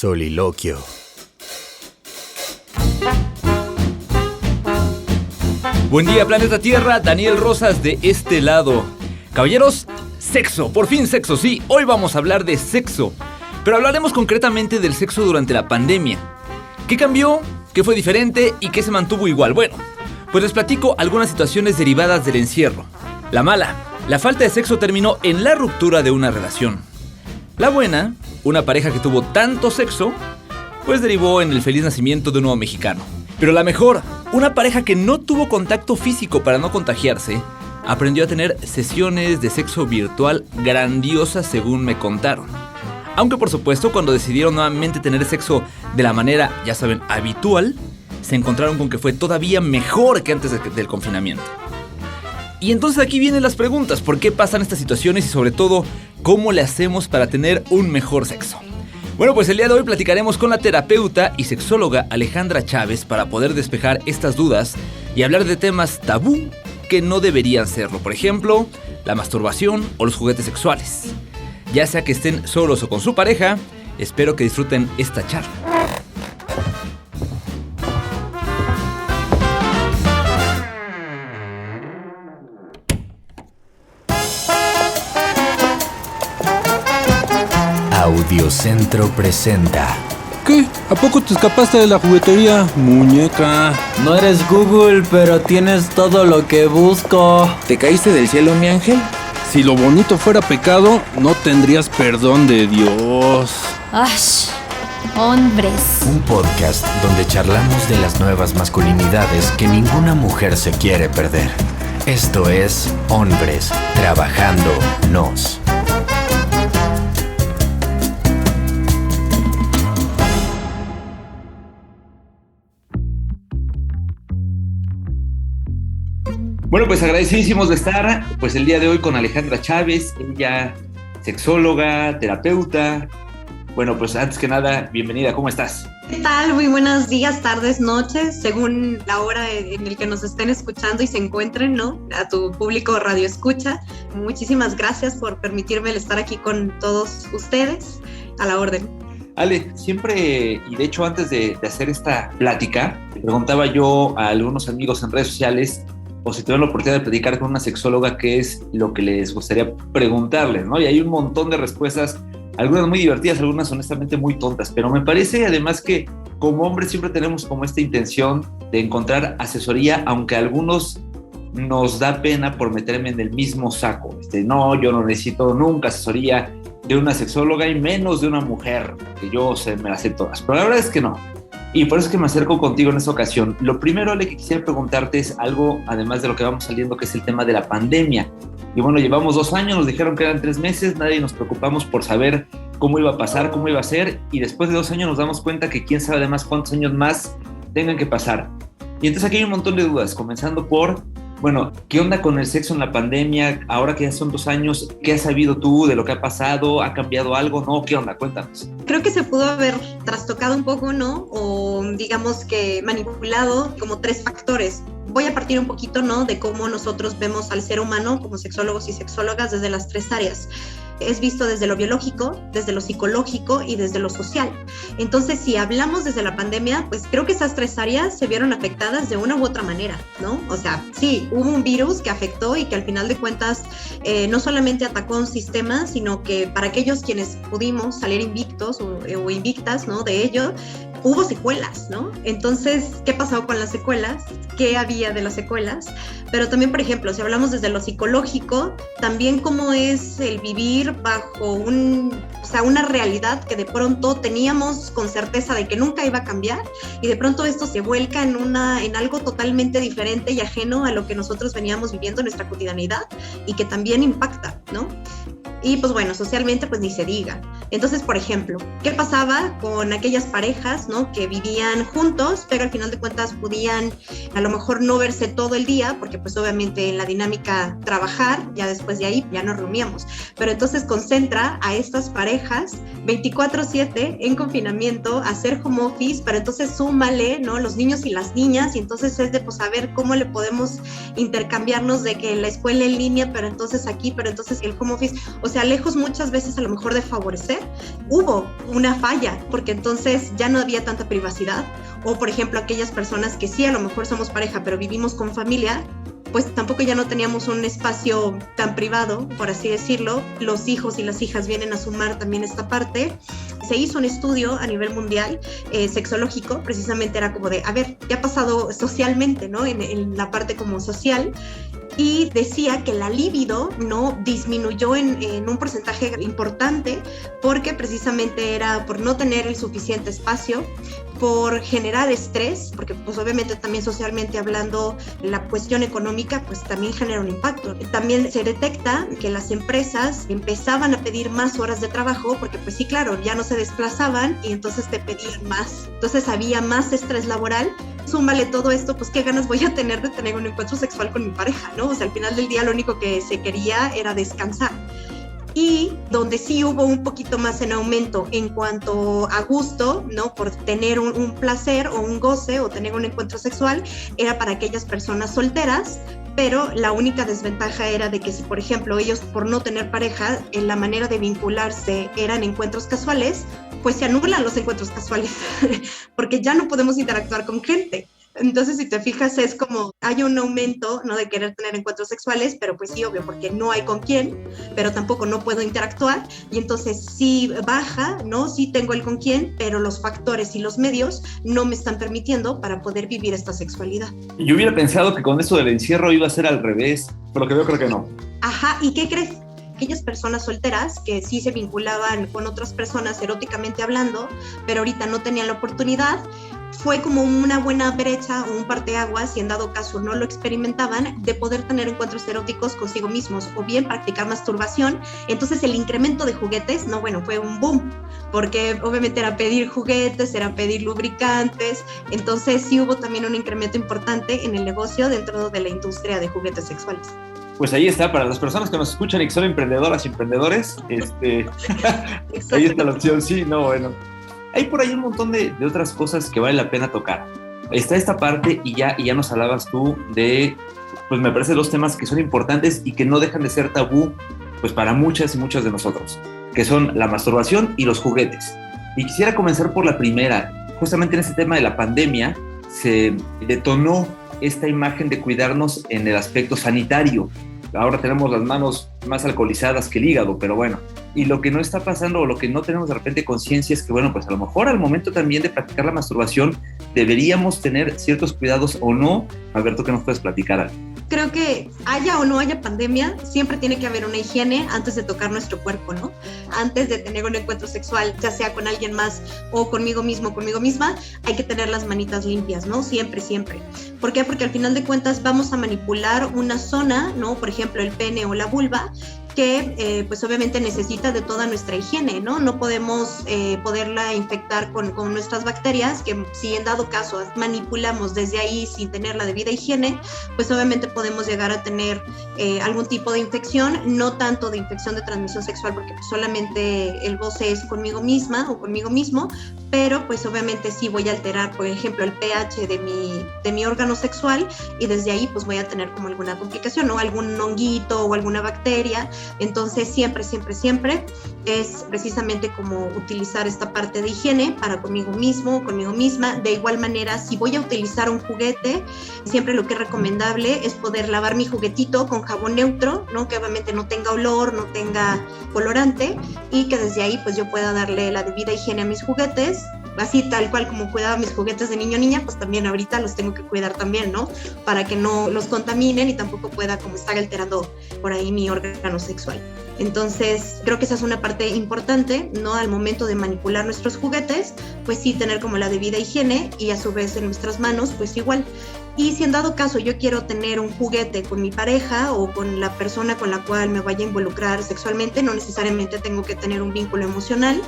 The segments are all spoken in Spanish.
Soliloquio. Buen día, planeta Tierra. Daniel Rosas de este lado. Caballeros, sexo, por fin sexo, sí. Hoy vamos a hablar de sexo, pero hablaremos concretamente del sexo durante la pandemia. ¿Qué cambió? ¿Qué fue diferente? ¿Y qué se mantuvo igual? Bueno, pues les platico algunas situaciones derivadas del encierro. La mala, la falta de sexo terminó en la ruptura de una relación. La buena, una pareja que tuvo tanto sexo, pues derivó en el feliz nacimiento de un nuevo mexicano. Pero la mejor, una pareja que no tuvo contacto físico para no contagiarse, aprendió a tener sesiones de sexo virtual grandiosas según me contaron. Aunque por supuesto cuando decidieron nuevamente tener sexo de la manera, ya saben, habitual, se encontraron con que fue todavía mejor que antes del confinamiento. Y entonces aquí vienen las preguntas, ¿por qué pasan estas situaciones y sobre todo, cómo le hacemos para tener un mejor sexo? Bueno, pues el día de hoy platicaremos con la terapeuta y sexóloga Alejandra Chávez para poder despejar estas dudas y hablar de temas tabú que no deberían serlo. Por ejemplo, la masturbación o los juguetes sexuales. Ya sea que estén solos o con su pareja, espero que disfruten esta charla. Audiocentro presenta. ¿Qué? ¿A poco te escapaste de la juguetería, muñeca? No eres Google, pero tienes todo lo que busco. ¿Te caíste del cielo, mi ángel? Si lo bonito fuera pecado, no tendrías perdón de Dios. ¡Ash! Hombres. Un podcast donde charlamos de las nuevas masculinidades que ninguna mujer se quiere perder. Esto es Hombres Trabajando Nos. Bueno, pues agradecidísimos de estar pues el día de hoy con Alejandra Chávez, ella sexóloga, terapeuta. Bueno, pues antes que nada, bienvenida, ¿cómo estás? ¿Qué tal? Muy buenos días, tardes, noches, según la hora en el que nos estén escuchando y se encuentren, ¿no? A tu público radio escucha. Muchísimas gracias por permitirme el estar aquí con todos ustedes, a la orden. Ale, siempre, y de hecho antes de hacer esta plática, le preguntaba yo a algunos amigos en redes sociales o si tuvieron la oportunidad de platicar con una sexóloga, qué es lo que les gustaría preguntarles, ¿no? Y hay un montón de respuestas, algunas muy divertidas, algunas honestamente muy tontas, pero me parece además que como hombres siempre tenemos como esta intención de encontrar asesoría, aunque a algunos nos da pena por meterme en el mismo saco. No, yo no necesito nunca asesoría de una sexóloga y menos de una mujer, que yo me las sé todas, pero la verdad es que no. Y por eso es que me acerco contigo en esta ocasión. Lo primero, Ale, que quisiera preguntarte es algo, además de lo que vamos saliendo, que es el tema de la pandemia. Y bueno, llevamos 2 años, nos dijeron que eran 3 meses, nadie nos preocupamos por saber cómo iba a pasar, cómo iba a ser, y después de 2 años nos damos cuenta que quién sabe además cuántos años más tengan que pasar. Y entonces aquí hay un montón de dudas, comenzando por, bueno, ¿qué onda con el sexo en la pandemia? Ahora que ya son 2 años, ¿qué has sabido tú de lo que ha pasado? ¿Ha cambiado algo? ¿No? ¿Qué onda? Cuéntanos. Creo que se pudo haber trastocado un poco, ¿no? O digamos que manipulado como 3 factores. Voy a partir un poquito, ¿no? De cómo nosotros vemos al ser humano como sexólogos y sexólogas desde las 3 áreas. Es visto desde lo biológico, desde lo psicológico y desde lo social. Entonces, si hablamos desde la pandemia, pues creo que esas 3 áreas se vieron afectadas de una u otra manera, ¿no? O sea, sí, hubo un virus que afectó y que al final de cuentas no solamente atacó un sistema, sino que para aquellos quienes pudimos salir invictos o invictas, ¿no? De ello, hubo secuelas, ¿no? Entonces, ¿qué pasó con las secuelas? ¿Qué había de las secuelas? Pero también, por ejemplo, si hablamos desde lo psicológico, también cómo es el vivir bajo una realidad que de pronto teníamos con certeza de que nunca iba a cambiar y de pronto esto se vuelca en algo totalmente diferente y ajeno a lo que nosotros veníamos viviendo en nuestra cotidianidad y que también impacta, ¿no? Y pues bueno, socialmente pues ni se diga. Entonces, por ejemplo, ¿qué pasaba con aquellas parejas, ¿no? Que vivían juntos, pero al final de cuentas podían a lo mejor no verse todo el día, porque pues obviamente en la dinámica trabajar, ya después de ahí ya nos reuníamos. Pero entonces concentra a estas parejas 24/7 en confinamiento, a hacer home office, pero entonces súmale, ¿no? Los niños y las niñas, y entonces es de pues saber cómo le podemos intercambiarnos de que la escuela en línea, pero entonces aquí, pero entonces el home office. O sea, lejos muchas veces a lo mejor de favorecer, hubo una falla, porque entonces ya no había tanta privacidad, o por ejemplo aquellas personas que sí a lo mejor somos pareja, pero vivimos con familia, pues tampoco ya no teníamos un espacio tan privado, por así decirlo. Los hijos y las hijas vienen a sumar también esta parte. Se hizo un estudio a nivel mundial sexológico, precisamente era como de, a ver, ¿qué ha pasado socialmente, ¿no? En la parte como social. Y decía que la libido no disminuyó en un porcentaje importante porque precisamente era por no tener el suficiente espacio, por generar estrés, porque pues obviamente también socialmente hablando la cuestión económica pues también genera un impacto. También se detecta que las empresas empezaban a pedir más horas de trabajo porque pues sí, claro, ya no se desplazaban y entonces te pedían más. Entonces había más estrés laboral. Súmale todo esto, pues qué ganas voy a tener de tener un encuentro sexual con mi pareja, ¿no? O sea, al final del día lo único que se quería era descansar. Y donde sí hubo un poquito más en aumento en cuanto a gusto, ¿no? Por tener un placer o un goce o tener un encuentro sexual, era para aquellas personas solteras, pero la única desventaja era de que si, por ejemplo, ellos por no tener pareja, en la manera de vincularse eran encuentros casuales, pues se anulan los encuentros casuales, porque ya no podemos interactuar con gente. Entonces, si te fijas, es como hay un aumento, ¿no? De querer tener encuentros sexuales, pero pues sí, obvio, porque no hay con quién, pero tampoco no puedo interactuar, y entonces sí baja, ¿no? Sí tengo el con quién, pero los factores y los medios no me están permitiendo para poder vivir esta sexualidad. Yo hubiera pensado que con eso del encierro iba a ser al revés, pero que yo creo que no. Ajá, ¿y qué crees? Aquellas personas solteras que sí se vinculaban con otras personas eróticamente hablando, pero ahorita no tenían la oportunidad, fue como una buena brecha o un parteaguas, si en dado caso no lo experimentaban, de poder tener encuentros eróticos consigo mismos o bien practicar masturbación. Entonces el incremento de juguetes, no, bueno, fue un boom, porque obviamente era pedir juguetes, era pedir lubricantes, entonces sí hubo también un incremento importante en el negocio dentro de la industria de juguetes sexuales. Pues ahí está, para las personas que nos escuchan y que son emprendedoras y emprendedores, ahí está la opción, sí, no, bueno. Hay por ahí un montón de otras cosas que vale la pena tocar. Está esta parte y ya nos hablabas tú de, pues me parece, dos temas que son importantes y que no dejan de ser tabú, pues para muchas y muchos de nosotros, que son la masturbación y los juguetes. Y quisiera comenzar por la primera. Justamente en este tema de la pandemia se detonó esta imagen de cuidarnos en el aspecto sanitario. Ahora tenemos las manos más alcoholizadas que el hígado, pero bueno. Y lo que no está pasando o lo que no tenemos de repente conciencia es que, bueno, pues a lo mejor al momento también de practicar la masturbación deberíamos tener ciertos cuidados o no. Alberto, ¿qué nos puedes platicar? Creo que haya o no haya pandemia, siempre tiene que haber una higiene antes de tocar nuestro cuerpo, ¿no? Antes de tener un encuentro sexual, ya sea con alguien más o conmigo mismo o conmigo misma, hay que tener las manitas limpias, ¿no? Siempre, siempre. ¿Por qué? Porque al final de cuentas vamos a manipular una zona, ¿no? Por ejemplo, el pene o la vulva, que pues obviamente necesita de toda nuestra higiene, ¿no? No podemos poderla infectar con nuestras bacterias, que si en dado caso manipulamos desde ahí sin tener la debida higiene, pues obviamente podemos llegar a tener algún tipo de infección, no tanto de infección de transmisión sexual, porque pues solamente el goce es conmigo misma o conmigo mismo, pero pues obviamente sí voy a alterar, por ejemplo, el pH de mi órgano sexual, y desde ahí pues voy a tener como alguna complicación, ¿no? Algún honguito o alguna bacteria. Entonces siempre es precisamente como utilizar esta parte de higiene para conmigo mismo, conmigo misma. De igual manera, si voy a utilizar un juguete, siempre lo que es recomendable es poder lavar mi juguetito con jabón neutro, ¿no? Que obviamente no tenga olor, no tenga colorante, y que desde ahí pues yo pueda darle la debida higiene a mis juguetes. Así tal cual como cuidaba mis juguetes de niño o niña, pues también ahorita los tengo que cuidar también, ¿no? Para que no los contaminen y tampoco pueda como estar alterando por ahí mi órgano sexual. Entonces creo que esa es una parte importante, ¿no? Al momento de manipular nuestros juguetes, pues sí tener como la debida higiene, y a su vez en nuestras manos pues igual. Y si en dado caso yo quiero tener un juguete con mi pareja o con la persona con la cual me vaya a involucrar sexualmente, no necesariamente tengo que tener un vínculo emocional.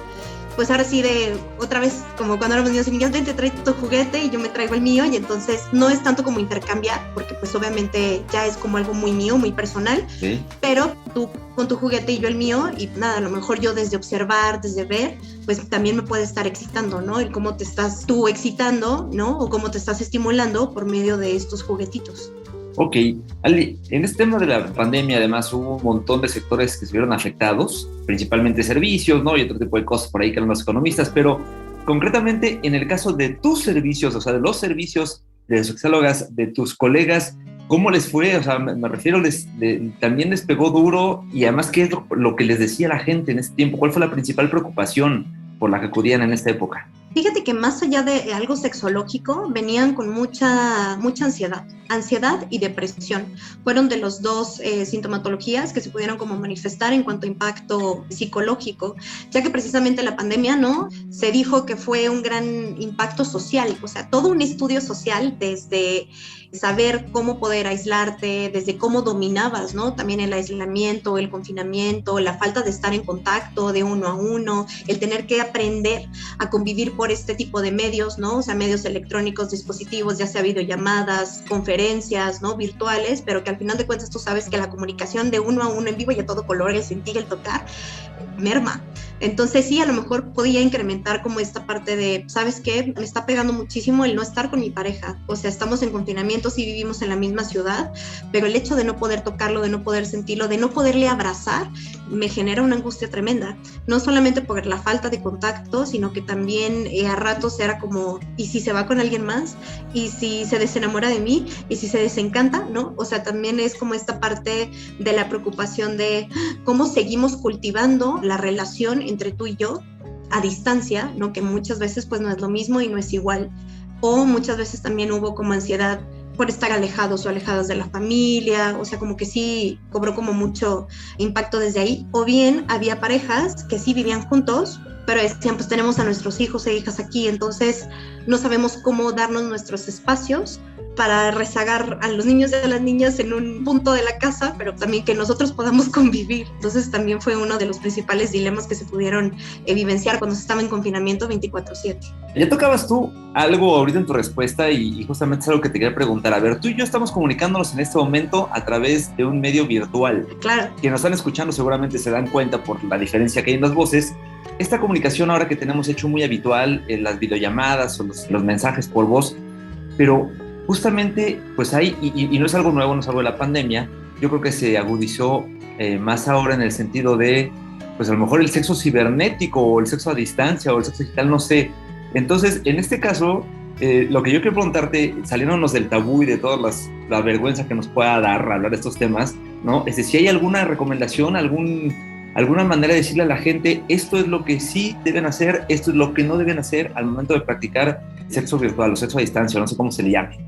Pues ahora sí, de otra vez, como cuando éramos niños y niñas, te trae tu juguete y yo me traigo el mío, y entonces no es tanto como intercambiar, porque pues obviamente ya es como algo muy mío, muy personal, ¿sí? Pero tú con tu juguete y yo el mío, y nada, a lo mejor yo desde observar, desde ver, pues también me puede estar excitando, ¿no? El cómo te estás tú excitando, ¿no? O cómo te estás estimulando por medio de estos juguetitos. Ok, Ali, en este tema de la pandemia además hubo un montón de sectores que se vieron afectados, principalmente servicios, ¿no? Y otro tipo de cosas por ahí que eran los economistas, pero concretamente en el caso de tus servicios, o sea, de los servicios de sexólogas, de tus colegas, ¿cómo les fue? O sea, me refiero, también les pegó duro y además, ¿qué es lo que les decía la gente en este tiempo? ¿Cuál fue la principal preocupación por la que acudían en esta época? Fíjate que más allá de algo sexológico, venían con mucha ansiedad y depresión. Fueron de los dos sintomatologías que se pudieron como manifestar en cuanto a impacto psicológico, ya que precisamente la pandemia, ¿no? Se dijo que fue un gran impacto social, o sea, todo un estudio social desde saber cómo poder aislarte, desde cómo dominabas, ¿no? También el aislamiento, el confinamiento, la falta de estar en contacto de uno a uno, el tener que aprender a convivir por este tipo de medios, ¿no? O sea, medios electrónicos, dispositivos, ya sea videollamadas, conferencias, ¿no? Virtuales, pero que al final de cuentas tú sabes que la comunicación de uno a uno en vivo y a todo color, el sentir, el tocar, merma. Entonces sí, a lo mejor podía incrementar como esta parte de, ¿sabes qué? Me está pegando muchísimo el no estar con mi pareja. O sea, estamos en confinamiento, sí vivimos en la misma ciudad, pero el hecho de no poder tocarlo, de no poder sentirlo, de no poderle abrazar, me genera una angustia tremenda. No solamente por la falta de contacto, sino que también a ratos era como, ¿y si se va con alguien más? ¿Y si se desenamora de mí? ¿Y si se desencanta? ¿No? O sea, también es como esta parte de la preocupación de cómo seguimos cultivando la relación entre tú y yo a distancia, ¿no? Que muchas veces pues no es lo mismo y no es igual. O muchas veces también hubo como ansiedad por estar alejados o alejadas de la familia, o sea, como que sí cobró como mucho impacto desde ahí. O bien había parejas que sí vivían juntos, pero decían, pues tenemos a nuestros hijos e hijas aquí, entonces no sabemos cómo darnos nuestros espacios para rezagar a los niños y a las niñas en un punto de la casa, pero también que nosotros podamos convivir. Entonces también fue uno de los principales dilemas que se pudieron vivenciar cuando se estaba en confinamiento 24/7. Ya tocabas tú algo ahorita en tu respuesta y justamente es algo que te quería preguntar. A ver, tú y yo estamos comunicándonos en este momento a través de un medio virtual. Claro. Quienes nos están escuchando seguramente se dan cuenta por la diferencia que hay en las voces. Esta comunicación ahora que tenemos hecho muy habitual, las videollamadas o los mensajes por voz, pero justamente pues hay, y no es algo nuevo, no es algo de la pandemia, yo creo que se agudizó más ahora en el sentido de, pues a lo mejor el sexo cibernético o el sexo a distancia o el sexo digital, no sé. Entonces, en este caso, lo que yo quiero preguntarte, saliéndonos del tabú y de toda la vergüenza que nos pueda dar hablar de estos temas, ¿no? Es decir, si hay alguna recomendación, alguna manera de decirle a la gente, esto es lo que sí deben hacer, esto es lo que no deben hacer al momento de practicar sexo virtual o sexo a distancia, no sé cómo se le llame.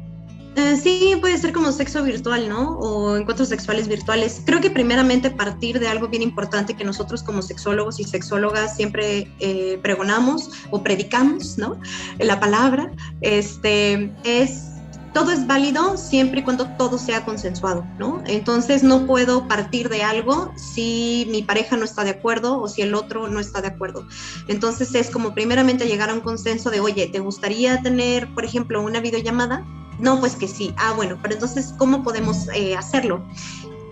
Sí, puede ser como sexo virtual, ¿no? O encuentros sexuales virtuales. Creo que primeramente partir de algo bien importante que nosotros como sexólogos y sexólogas siempre pregonamos o predicamos, ¿no? La palabra, todo es válido siempre y cuando todo sea consensuado, ¿no? Entonces no puedo partir de algo si mi pareja no está de acuerdo o si el otro no está de acuerdo. Entonces es como primeramente llegar a un consenso de, oye, ¿te gustaría tener, por ejemplo, una videollamada? No, pues que sí. Ah, bueno, pero entonces, ¿cómo podemos hacerlo?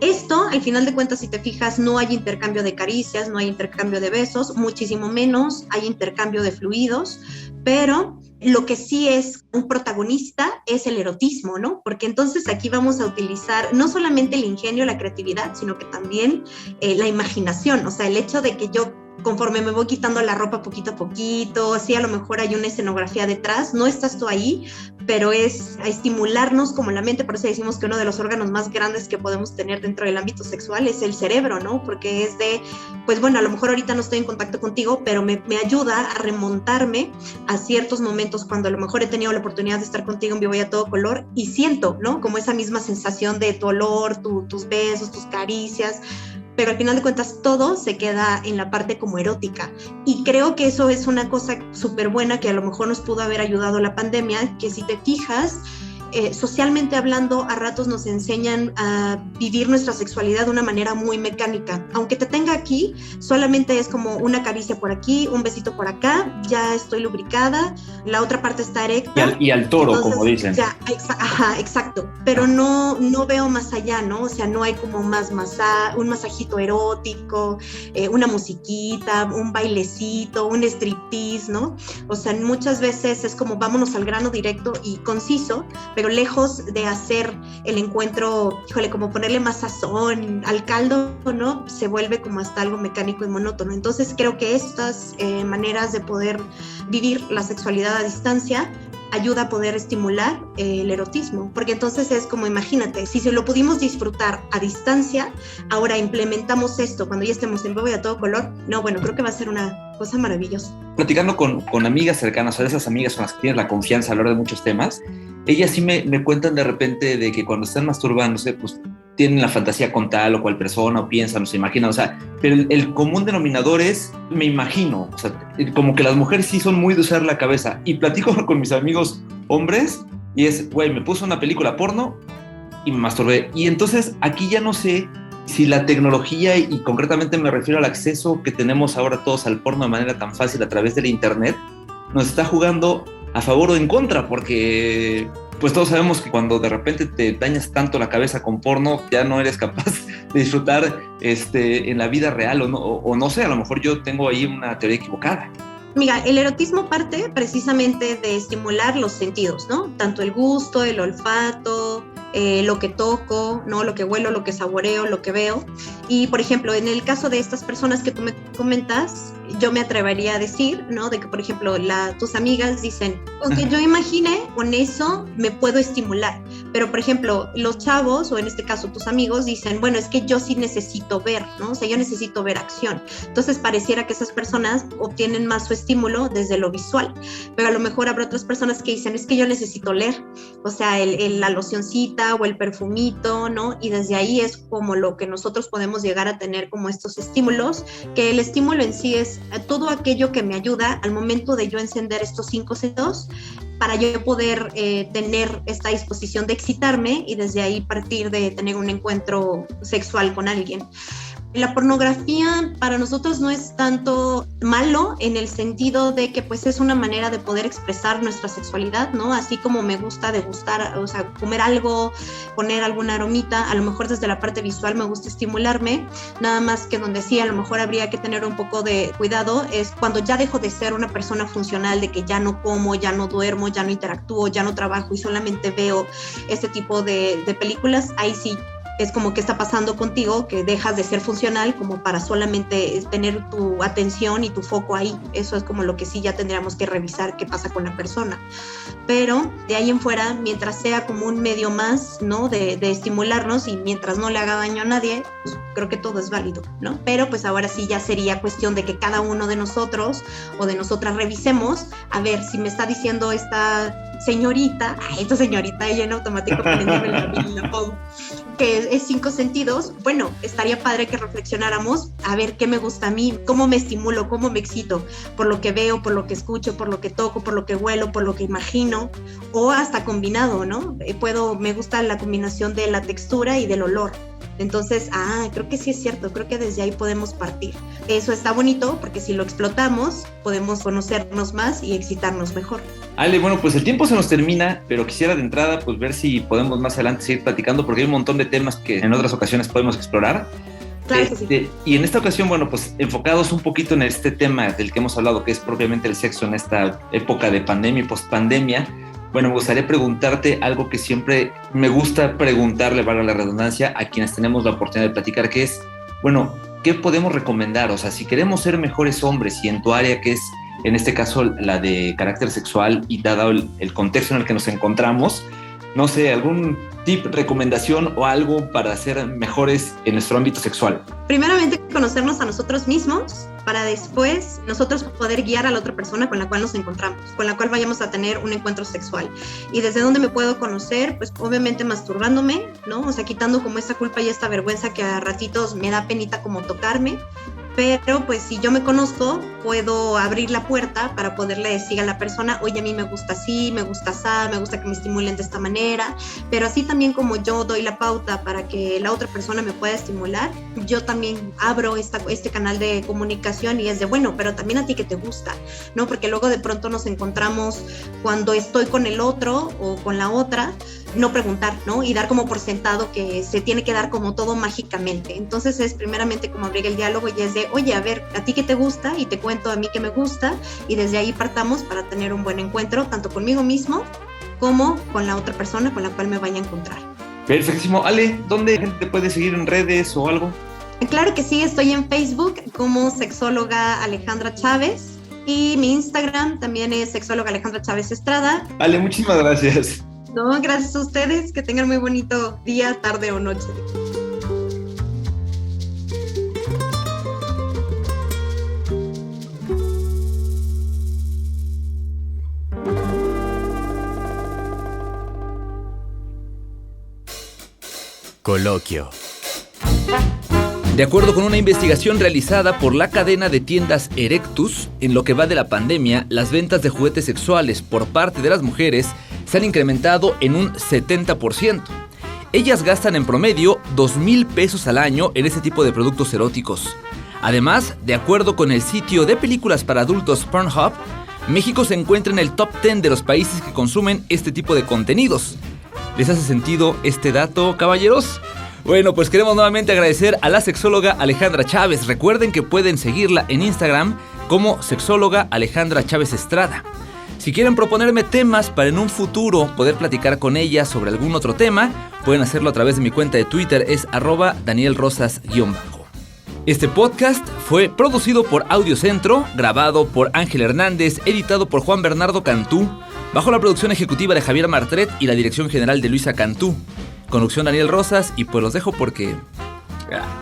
Esto, al final de cuentas, si te fijas, no hay intercambio de caricias, no hay intercambio de besos, muchísimo menos hay intercambio de fluidos, pero lo que sí es un protagonista es el erotismo, ¿no? Porque entonces aquí vamos a utilizar no solamente el ingenio, la creatividad, sino que también la imaginación, o sea, el hecho de que yo conforme me voy quitando la ropa poquito a poquito, sí, a lo mejor hay una escenografía detrás, no estás tú ahí, pero es a estimularnos como la mente. Por eso decimos que uno de los órganos más grandes que podemos tener dentro del ámbito sexual es el cerebro, ¿no? Porque es de, pues bueno, a lo mejor ahorita no estoy en contacto contigo, pero me ayuda a remontarme a ciertos momentos cuando a lo mejor he tenido la oportunidad de estar contigo en vivo y a todo color y siento, ¿no? Como esa misma sensación de tu olor, tus besos, tus caricias, pero al final de cuentas todo se queda en la parte como erótica, y creo que eso es una cosa súper buena que a lo mejor nos pudo haber ayudado la pandemia, que si te fijas, socialmente hablando, a ratos nos enseñan a vivir nuestra sexualidad de una manera muy mecánica. Aunque te tenga aquí, solamente es como una caricia por aquí, un besito por acá, ya estoy lubricada, la otra parte está erecta. Y al toro, entonces, como dicen. Ya, exacto. Pero no veo más allá, ¿no? O sea, no hay como más un masajito erótico, una musiquita, un bailecito, un striptease, ¿no? O sea, muchas veces es como vámonos al grano directo y conciso, pero pero lejos de hacer el encuentro, híjole, como ponerle más sazón al caldo, ¿no? Se vuelve como hasta algo mecánico y monótono. Entonces creo que estas maneras de poder vivir la sexualidad a distancia ayuda a poder estimular el erotismo, porque entonces es como, imagínate, si se lo pudimos disfrutar a distancia, ahora implementamos esto cuando ya estemos en vivo y a todo color, no, bueno, creo que va a ser una cosa maravillosa. Platicando con amigas cercanas, o de esas amigas con las que tienes la confianza a hablar de muchos temas, ellas sí me cuentan de repente de que cuando están masturbándose, pues tienen la fantasía con tal o cual persona, o piensan, o se imaginan, o sea, pero el común denominador es, me imagino, o sea, como que las mujeres sí son muy de usar la cabeza, y platico con mis amigos hombres, y es, güey, me puse una película porno y me masturbé, y entonces aquí ya no sé si la tecnología, y concretamente me refiero al acceso que tenemos ahora todos al porno de manera tan fácil a través del internet, nos está jugando a favor o en contra, porque pues todos sabemos que cuando de repente te dañas tanto la cabeza con porno, ya no eres capaz de disfrutar en la vida real, o no sé, a lo mejor yo tengo ahí una teoría equivocada. Mira, el erotismo parte precisamente de estimular los sentidos, ¿no? Tanto el gusto, el olfato, lo que toco, ¿no? Lo que huelo, lo que saboreo, lo que veo. Y, por ejemplo, en el caso de estas personas que tú me comentas, yo me atrevería a decir, ¿no? De que, por ejemplo, tus amigas dicen, aunque yo imaginé, con eso me puedo estimular. Pero, por ejemplo, los chavos, o en este caso tus amigos, dicen, bueno, es que yo sí necesito ver, ¿no? O sea, yo necesito ver acción. Entonces, pareciera que esas personas obtienen más su estímulo desde lo visual. Pero a lo mejor habrá otras personas que dicen, es que yo necesito oler. O sea, la locioncita o el perfumito, ¿no? Y desde ahí es como lo que nosotros podemos llegar a tener como estos estímulos, que el estímulo en sí es todo aquello que me ayuda al momento de yo encender estos 5 sentidos para yo poder tener esta disposición de excitarme y desde ahí partir de tener un encuentro sexual con alguien. La pornografía para nosotros no es tanto malo en el sentido de que pues es una manera de poder expresar nuestra sexualidad, ¿no? Así como me gusta degustar, o sea, comer algo, poner alguna aromita, a lo mejor desde la parte visual me gusta estimularme, nada más que donde sí a lo mejor habría que tener un poco de cuidado es cuando ya dejo de ser una persona funcional, de que ya no como, ya no duermo, ya no interactúo, ya no trabajo y solamente veo este tipo de películas, ahí sí es como que está pasando contigo, que dejas de ser funcional como para solamente tener tu atención y tu foco ahí. Eso es como lo que sí ya tendríamos que revisar qué pasa con la persona. Pero de ahí en fuera, mientras sea como un medio más, ¿no? de estimularnos y mientras no le haga daño a nadie, pues creo que todo es válido, ¿no? Pero pues ahora sí ya sería cuestión de que cada uno de nosotros o de nosotras revisemos, a ver si me está diciendo esta señorita, ella en automático poniéndome la pongo, que es 5 sentidos, bueno, estaría padre que reflexionáramos a ver qué me gusta a mí, cómo me estimulo, cómo me excito, por lo que veo, por lo que escucho, por lo que toco, por lo que huelo, por lo que imagino, o hasta combinado, ¿no? Me gusta la combinación de la textura y del olor. Entonces, creo que sí es cierto, creo que desde ahí podemos partir. Eso está bonito porque si lo explotamos, podemos conocernos más y excitarnos mejor. Ale, bueno, pues el tiempo se nos termina, pero quisiera de entrada pues ver si podemos más adelante seguir platicando porque hay un montón de temas que en otras ocasiones podemos explorar. Claro que sí. Y en esta ocasión, bueno, pues enfocados un poquito en este tema del que hemos hablado, que es propiamente el sexo en esta época de pandemia y post-pandemia. Bueno, me gustaría preguntarte algo que siempre me gusta preguntarle, valga la redundancia, a quienes tenemos la oportunidad de platicar, que es, bueno, ¿qué podemos recomendar? O sea, si queremos ser mejores hombres y en tu área, que es en este caso la de carácter sexual y dado el contexto en el que nos encontramos, no sé, algún tip, recomendación o algo para ser mejores en nuestro ámbito sexual. Primeramente, conocernos a nosotros mismos para después nosotros poder guiar a la otra persona con la cual nos encontramos, con la cual vayamos a tener un encuentro sexual. ¿Y desde dónde me puedo conocer? Pues obviamente masturbándome, ¿no? O sea, quitando como esta culpa y esta vergüenza que a ratitos me da penita como tocarme. Pero pues si yo me conozco, puedo abrir la puerta para poderle decir a la persona, oye, a mí me gusta así, me gusta así, me gusta que me estimulen de esta manera, pero así también como yo doy la pauta para que la otra persona me pueda estimular, yo también abro este canal de comunicación y es de, bueno, pero también a ti que te gusta, ¿no? Porque luego de pronto nos encontramos cuando estoy con el otro o con la otra, no preguntar, ¿no? Y dar como por sentado que se tiene que dar como todo mágicamente. Entonces es primeramente como abrir el diálogo y es de, oye, a ver, ¿a ti qué te gusta? Y te cuento a mí qué me gusta y desde ahí partamos para tener un buen encuentro, tanto conmigo mismo como con la otra persona con la cual me vaya a encontrar. Perfectísimo. Ale, ¿dónde la gente te puede seguir en redes o algo? Claro que sí, estoy en Facebook como sexóloga Alejandra Chávez y mi Instagram también es sexóloga Alejandra Chávez Estrada. Ale, muchísimas gracias. No, gracias a ustedes, que tengan muy bonito día, tarde o noche. Coloquio. De acuerdo con una investigación realizada por la cadena de tiendas Erectus, en lo que va de la pandemia, las ventas de juguetes sexuales por parte de las mujeres se han incrementado en un 70%. Ellas gastan en promedio 2,000 pesos al año en ese tipo de productos eróticos. Además, de acuerdo con el sitio de películas para adultos Pornhub, México se encuentra en el top 10 de los países que consumen este tipo de contenidos. ¿Les hace sentido este dato, caballeros? Bueno, pues queremos nuevamente agradecer a la sexóloga Alejandra Chávez. Recuerden que pueden seguirla en Instagram como sexóloga Alejandra Chávez Estrada. Si quieren proponerme temas para en un futuro poder platicar con ella sobre algún otro tema, pueden hacerlo a través de mi cuenta de Twitter, es @DanielRosas_. Este podcast fue producido por Audiocentro, grabado por Ángel Hernández, editado por Juan Bernardo Cantú, bajo la producción ejecutiva de Javier Martret y la dirección general de Luisa Cantú. Conducción Daniel Rosas, y pues los dejo porque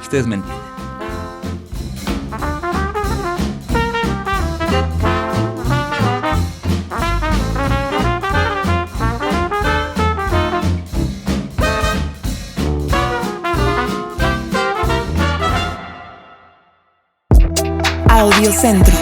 ustedes me entienden. Audiocentro.